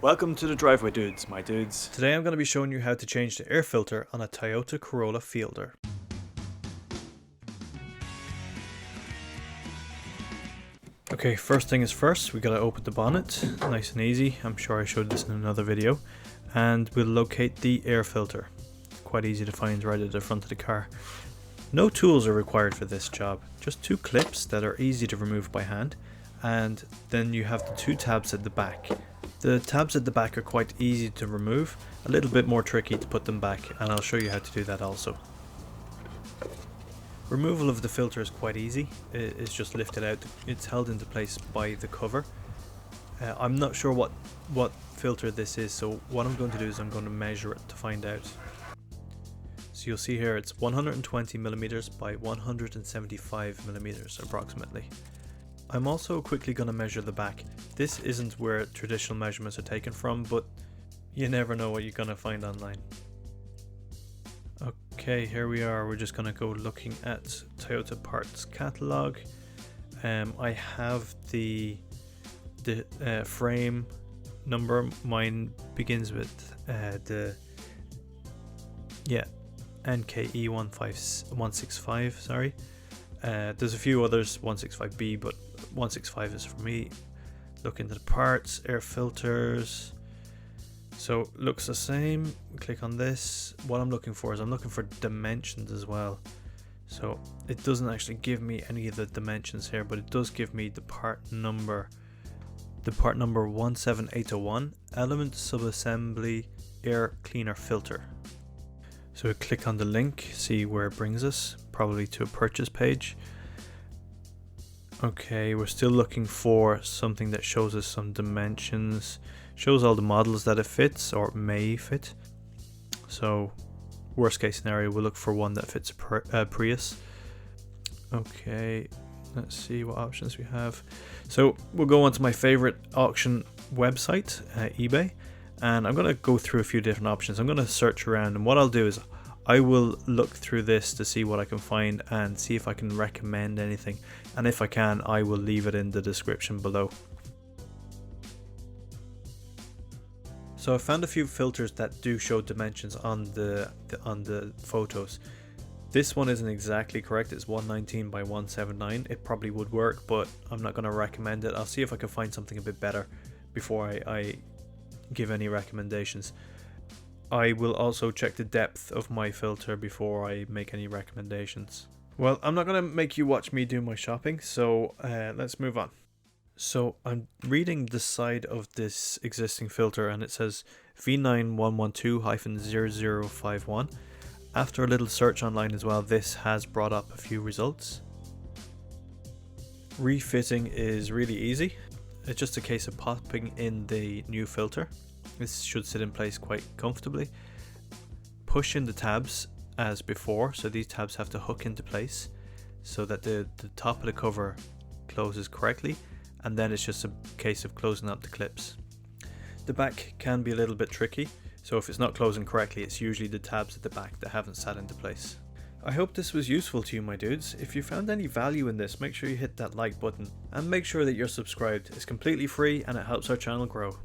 Welcome to the driveway, dudes, my dudes. Today I'm going to be showing you how to change the air filter on a Toyota Corolla Fielder. Okay, first thing is first, we got to open the bonnet, nice and easy. I'm sure I showed this in another video. And we'll locate the air filter. Quite easy to find right at the front of the car. No tools are required for this job, just two clips that are easy to remove by hand. And then you have the two tabs at the back. The tabs at the back are quite easy to remove, a little bit more tricky to put them back, and I'll show you how to do that also. Removal of the filter is quite easy. It's just lifted out. It's held into place by the cover. I'm not sure what filter this is, so what I'm going to do is I'm going to measure it to find out. So you'll see here it's 120mm by 175mm approximately. I'm also quickly going to measure the back. This isn't where traditional measurements are taken from, but you never know what you're going to find online. Okay, here we are. We're just going to go looking at Toyota parts catalog. I have the frame number. Mine begins with NKE 165, sorry. There's a few others, 165B, but 165 is for me. Look into the parts, air filters. So looks the same. Click on this. What I'm looking for is I'm looking for dimensions as well. So it doesn't actually give me any of the dimensions here, but it does give me the part number. The part number 17801, element subassembly air cleaner filter. So we click on the link, see where it brings us, probably to a purchase page. Okay, we're still looking for something that shows us some dimensions, shows all the models that it fits or may fit. So worst case scenario, we'll look for one that fits a Prius. Okay, let's see what options we have. So we'll go on to my favorite auction website, eBay, and I'm going to go through a few different options. I'm going to search around, and what I'll do is I will look through this to see what I can find and see if I can recommend anything, and if I can, I will leave it in the description below. So I found a few filters that do show dimensions on the photos. This one isn't exactly correct. It's 119 by 179. It probably would work, but I'm not going to recommend it. I'll see if I can find something a bit better before I give any recommendations. I will also check the depth of my filter before I make any recommendations. Well, I'm not going to make you watch me do my shopping, so let's move on. So I'm reading the side of this existing filter, and it says V9112-0051. After a little search online as well, this has brought up a few results. Refitting is really easy. It's just a case of popping in the new filter. This should sit in place quite comfortably. Push in the tabs as before, so these tabs have to hook into place so that the top of the cover closes correctly, and then it's just a case of closing up the clips. The back can be a little bit tricky, so if it's not closing correctly, it's usually the tabs at the back that haven't sat into place. I hope this was useful to you, my dudes. If you found any value in this, make sure you hit that like button and make sure that you're subscribed. It's completely free and it helps our channel grow.